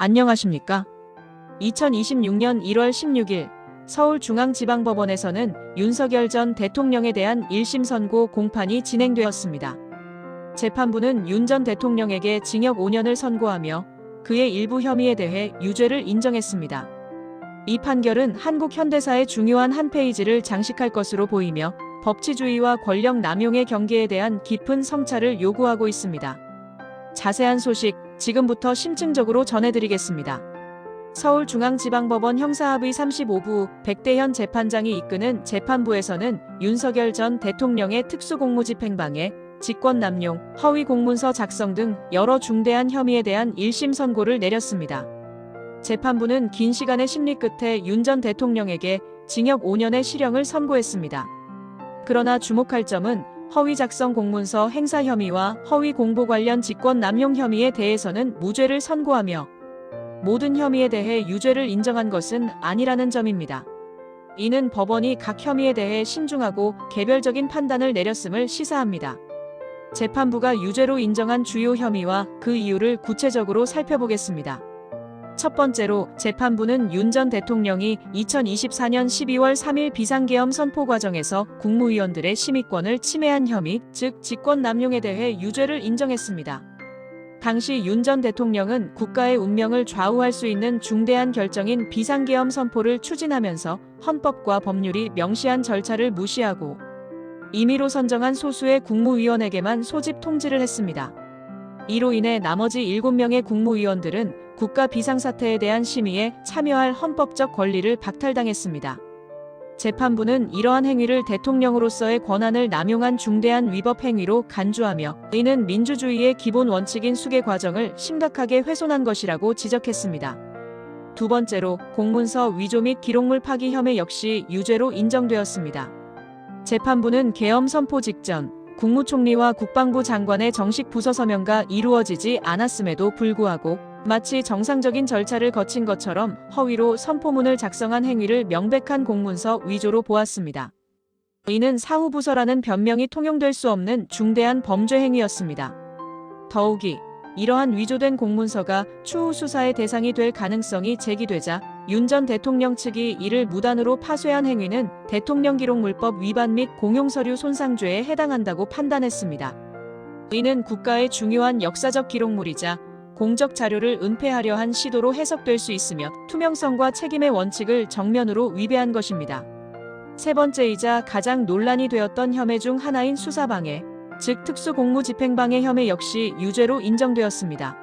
안녕하십니까? 2026년 1월 16일 서울중앙지방법원에서는 윤석열 전 대통령에 대한 1심 선고 공판이 진행되었습니다. 재판부는 윤 전 대통령에게 징역 5년을 선고하며 그의 일부 혐의에 대해 유죄를 인정했습니다. 이 판결은 한국 현대사의 중요한 한 페이지를 장식할 것으로 보이며 법치주의와 권력 남용의 경계에 대한 깊은 성찰을 요구하고 있습니다. 자세한 소식 지금부터 심층적으로 전해드리겠습니다. 서울중앙지방법원 형사합의 35부 백대현 재판장이 이끄는 재판부에서는 윤석열 전 대통령의 특수공무집행방해, 직권남용, 허위 공문서 작성 등 여러 중대한 혐의에 대한 1심 선고를 내렸습니다. 재판부는 긴 시간의 심리 끝에 윤 전 대통령에게 징역 5년의 실형을 선고했습니다. 그러나 주목할 점은 허위 작성 공문서 행사 혐의와 허위 공보 관련 직권남용 혐의에 대해서는 무죄를 선고하며 모든 혐의에 대해 유죄를 인정한 것은 아니라는 점입니다. 이는 법원이 각 혐의에 대해 신중하고 개별적인 판단을 내렸음을 시사합니다. 재판부가 유죄로 인정한 주요 혐의와 그 이유를 구체적으로 살펴보겠습니다. 첫 번째로 재판부는 윤 전 대통령이 2024년 12월 3일 비상계엄 선포 과정에서 국무위원들의 심의권을 침해한 혐의, 즉 직권남용에 대해 유죄를 인정했습니다. 당시 윤 전 대통령은 국가의 운명을 좌우할 수 있는 중대한 결정인 비상계엄 선포를 추진하면서 헌법과 법률이 명시한 절차를 무시하고 임의로 선정한 소수의 국무위원에게만 소집 통지를 했습니다. 이로 인해 나머지 7명의 국무위원들은 국가 비상사태에 대한 심의에 참여할 헌법적 권리를 박탈당했습니다. 재판부는 이러한 행위를 대통령으로서의 권한을 남용한 중대한 위법 행위로 간주하며 이는 민주주의의 기본 원칙인 수계 과정을 심각하게 훼손한 것이라고 지적했습니다. 두 번째로 공문서 위조 및 기록물 파기 혐의 역시 유죄로 인정되었습니다. 재판부는 계엄 선포 직전 국무총리와 국방부 장관의 정식 부서 서명가 이루어지지 않았음에도 불구하고 마치 정상적인 절차를 거친 것처럼 허위로 선포문을 작성한 행위를 명백한 공문서 위조로 보았습니다. 이는 사후부서라는 변명이 통용될 수 없는 중대한 범죄 행위였습니다. 더욱이 이러한 위조된 공문서가 추후 수사의 대상이 될 가능성이 제기되자 윤 전 대통령 측이 이를 무단으로 파쇄한 행위는 대통령기록물법 위반 및 공용서류 손상죄에 해당한다고 판단했습니다. 이는 국가의 중요한 역사적 기록물이자 공적 자료를 은폐하려 한 시도로 해석될 수 있으며 투명성과 책임의 원칙을 정면으로 위배한 것입니다. 세 번째이자 가장 논란이 되었던 혐의 중 하나인 수사방해, 즉 특수공무집행방해 혐의 역시 유죄로 인정되었습니다.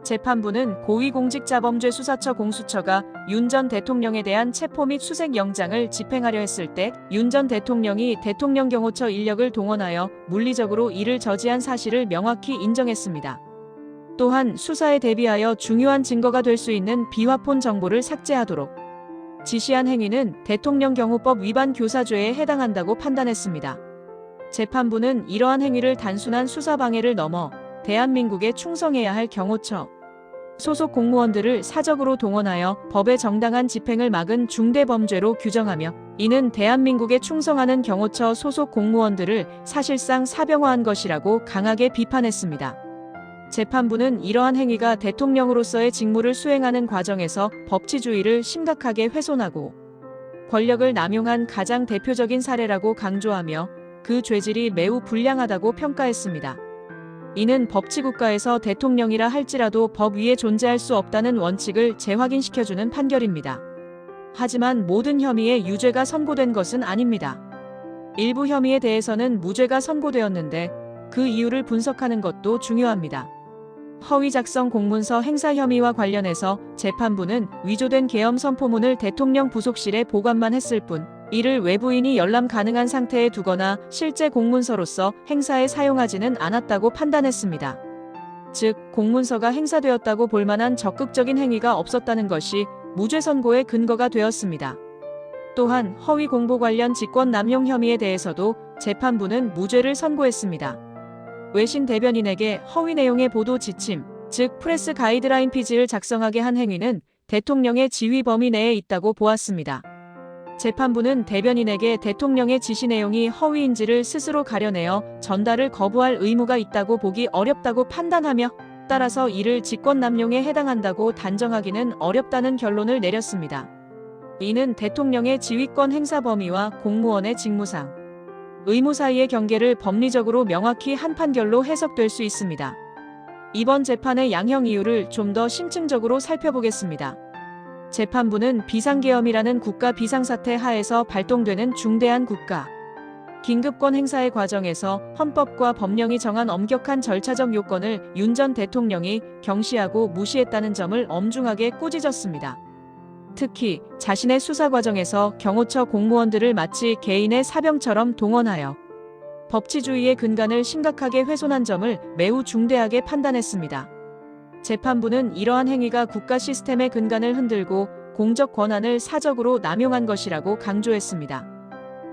재판부는 고위공직자범죄수사처 공수처가 윤 전 대통령에 대한 체포 및 수색영장을 집행하려 했을 때 윤 전 대통령이 대통령경호처 인력을 동원하여 물리적으로 이를 저지한 사실을 명확히 인정했습니다. 또한 수사에 대비하여 중요한 증거가 될 수 있는 비화폰 정보를 삭제하도록 지시한 행위는 대통령경호법 위반 교사죄에 해당한다고 판단했습니다. 재판부는 이러한 행위를 단순한 수사방해를 넘어 대한민국에 충성해야 할 경호처 소속 공무원들을 사적으로 동원하여 법의 정당한 집행을 막은 중대범죄로 규정하며 이는 대한민국에 충성하는 경호처 소속 공무원들을 사실상 사병화한 것이라고 강하게 비판했습니다. 재판부는 이러한 행위가 대통령으로서의 직무를 수행하는 과정에서 법치주의를 심각하게 훼손하고 권력을 남용한 가장 대표적인 사례라고 강조하며 그 죄질이 매우 불량하다고 평가했습니다. 이는 법치국가에서 대통령이라 할지라도 법 위에 존재할 수 없다는 원칙을 재확인시켜주는 판결입니다. 하지만 모든 혐의에 유죄가 선고된 것은 아닙니다. 일부 혐의에 대해서는 무죄가 선고되었는데 그 이유를 분석하는 것도 중요합니다. 허위 작성 공문서 행사 혐의와 관련해서 재판부는 위조된 계엄 선포문을 대통령 부속실에 보관만 했을 뿐 이를 외부인이 열람 가능한 상태에 두거나 실제 공문서로서 행사에 사용하지는 않았다고 판단했습니다. 즉, 공문서가 행사되었다고 볼 만한 적극적인 행위가 없었다는 것이 무죄 선고의 근거가 되었습니다. 또한 허위 공보 관련 직권남용 혐의에 대해서도 재판부는 무죄를 선고했습니다. 외신 대변인에게 허위 내용의 보도 지침, 즉 프레스 가이드라인 피지를 작성하게 한 행위는 대통령의 지휘 범위 내에 있다고 보았습니다. 재판부는 대변인에게 대통령의 지시 내용이 허위인지를 스스로 가려내어 전달을 거부할 의무가 있다고 보기 어렵다고 판단하며 따라서 이를 직권남용에 해당한다고 단정하기는 어렵다는 결론을 내렸습니다. 이는 대통령의 지휘권 행사 범위와 공무원의 직무상, 의무 사이의 경계를 법리적으로 명확히 한 판결로 해석될 수 있습니다. 이번 재판의 양형 이유를 좀 더 심층적으로 살펴보겠습니다. 재판부는 비상계엄이라는 국가 비상사태 하에서 발동되는 중대한 국가 긴급권 행사의 과정에서 헌법과 법령이 정한 엄격한 절차적 요건을 윤 전 대통령이 경시하고 무시했다는 점을 엄중하게 꾸짖었습니다. 특히 자신의 수사 과정에서 경호처 공무원들을 마치 개인의 사병처럼 동원하여 법치주의의 근간을 심각하게 훼손한 점을 매우 중대하게 판단했습니다. 재판부는 이러한 행위가 국가 시스템의 근간을 흔들고 공적 권한을 사적으로 남용한 것이라고 강조했습니다.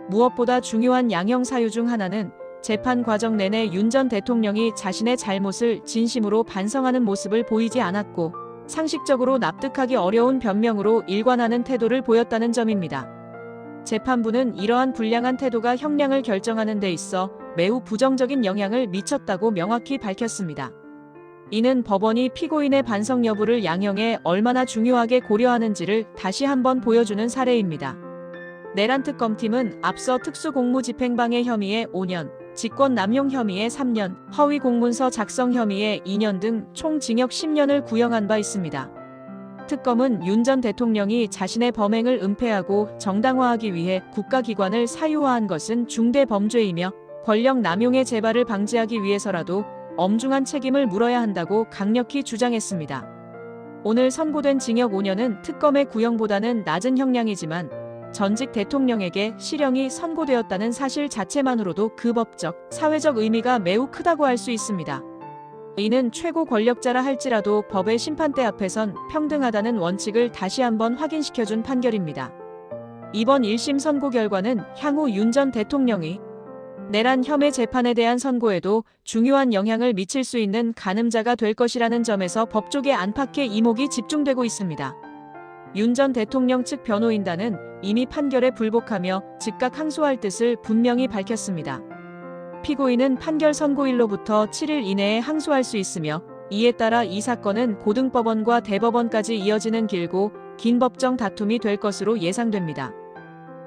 무엇보다 중요한 양형 사유 중 하나는 재판 과정 내내 윤 전 대통령이 자신의 잘못을 진심으로 반성하는 모습을 보이지 않았고 상식적으로 납득하기 어려운 변명으로 일관하는 태도를 보였다는 점입니다. 재판부는 이러한 불량한 태도가 형량을 결정하는 데 있어 매우 부정적인 영향을 미쳤다고 명확히 밝혔습니다. 이는 법원이 피고인의 반성 여부를 양형에 얼마나 중요하게 고려하는지를 다시 한번 보여주는 사례입니다. 내란 특검팀은 앞서 특수공무집행방해 혐의에 5년, 직권남용 혐의에 3년, 허위 공문서 작성 혐의에 2년 등 총 징역 10년을 구형한 바 있습니다. 특검은 윤 전 대통령이 자신의 범행을 은폐하고 정당화하기 위해 국가기관을 사유화한 것은 중대 범죄이며 권력 남용의 재발을 방지하기 위해서라도 엄중한 책임을 물어야 한다고 강력히 주장했습니다. 오늘 선고된 징역 5년은 특검의 구형보다는 낮은 형량이지만 전직 대통령에게 실형이 선고되었다는 사실 자체만으로도 그 법적, 사회적 의미가 매우 크다고 할 수 있습니다. 이는 최고 권력자라 할지라도 법의 심판대 앞에선 평등하다는 원칙을 다시 한번 확인시켜준 판결입니다. 이번 1심 선고 결과는 향후 윤 전 대통령이 내란 혐의 재판에 대한 선고에도 중요한 영향을 미칠 수 있는 가늠자가 될 것이라는 점에서 법조계 안팎의 이목이 집중되고 있습니다. 윤 전 대통령 측 변호인단은 이미 판결에 불복하며 즉각 항소할 뜻을 분명히 밝혔습니다. 피고인은 판결 선고일로부터 7일 이내에 항소할 수 있으며 이에 따라 이 사건은 고등법원과 대법원까지 이어지는 길고 긴 법정 다툼이 될 것으로 예상됩니다.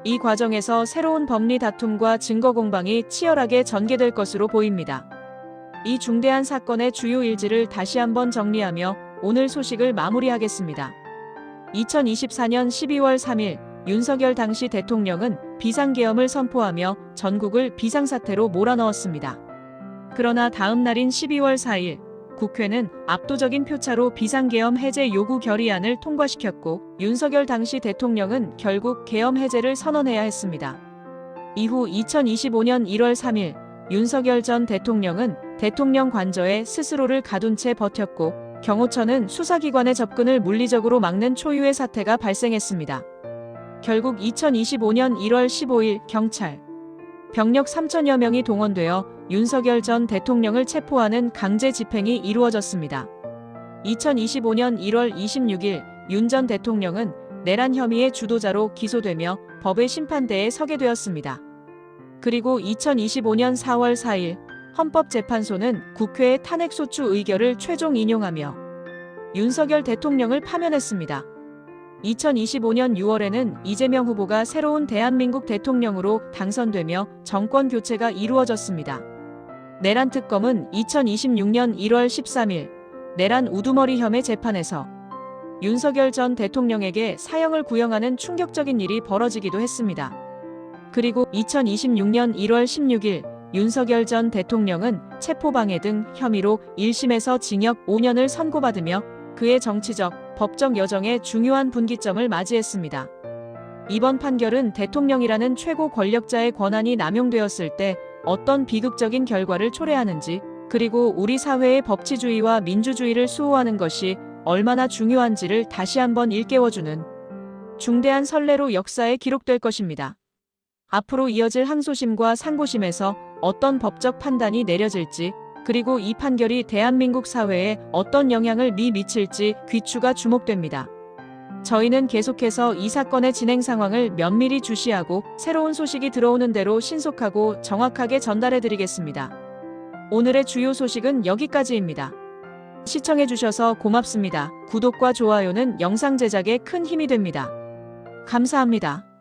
이 과정에서 새로운 법리 다툼과 증거 공방이 치열하게 전개될 것으로 보입니다. 이 중대한 사건의 주요 일지를 다시 한번 정리하며 오늘 소식을 마무리하겠습니다. 2024년 12월 3일 윤석열 당시 대통령은 비상계엄을 선포하며 전국을 비상사태로 몰아넣었습니다. 그러나 다음 날인 12월 4일 국회는 압도적인 표차로 비상계엄 해제 요구 결의안을 통과시켰고 윤석열 당시 대통령은 결국 계엄 해제를 선언해야 했습니다. 이후 2025년 1월 3일 윤석열 전 대통령은 대통령 관저에 스스로를 가둔 채 버텼고 경호처는 수사기관의 접근을 물리적으로 막는 초유의 사태가 발생했습니다. 결국 2025년 1월 15일 경찰, 병력 3천여 명이 동원되어 윤석열 전 대통령을 체포하는 강제 집행이 이루어졌습니다. 2025년 1월 26일 윤 전 대통령은 내란 혐의의 주도자로 기소되며 법의 심판대에 서게 되었습니다. 그리고 2025년 4월 4일 헌법재판소는 국회의 탄핵소추 의결을 최종 인용하며 윤석열 대통령을 파면했습니다. 2025년 6월에는 이재명 후보가 새로운 대한민국 대통령으로 당선되며 정권 교체가 이루어졌습니다. 내란 특검은 2026년 1월 13일 내란 우두머리 혐의 재판에서 윤석열 전 대통령에게 사형을 구형하는 충격적인 일이 벌어지기도 했습니다. 그리고 2026년 1월 16일 윤석열 전 대통령은 체포방해 등 혐의로 1심에서 징역 5년을 선고받으며 그의 정치적, 법적 여정의 중요한 분기점을 맞이했습니다. 이번 판결은 대통령이라는 최고 권력자의 권한이 남용되었을 때 어떤 비극적인 결과를 초래하는지, 그리고 우리 사회의 법치주의와 민주주의를 수호하는 것이 얼마나 중요한지를 다시 한번 일깨워주는 중대한 선례로 역사에 기록될 것입니다. 앞으로 이어질 항소심과 상고심에서 어떤 법적 판단이 내려질지, 그리고 이 판결이 대한민국 사회에 어떤 영향을 미칠지 귀추가 주목됩니다. 저희는 계속해서 이 사건의 진행 상황을 면밀히 주시하고 새로운 소식이 들어오는 대로 신속하고 정확하게 전달해드리겠습니다. 오늘의 주요 소식은 여기까지입니다. 시청해주셔서 고맙습니다. 구독과 좋아요는 영상 제작에 큰 힘이 됩니다. 감사합니다.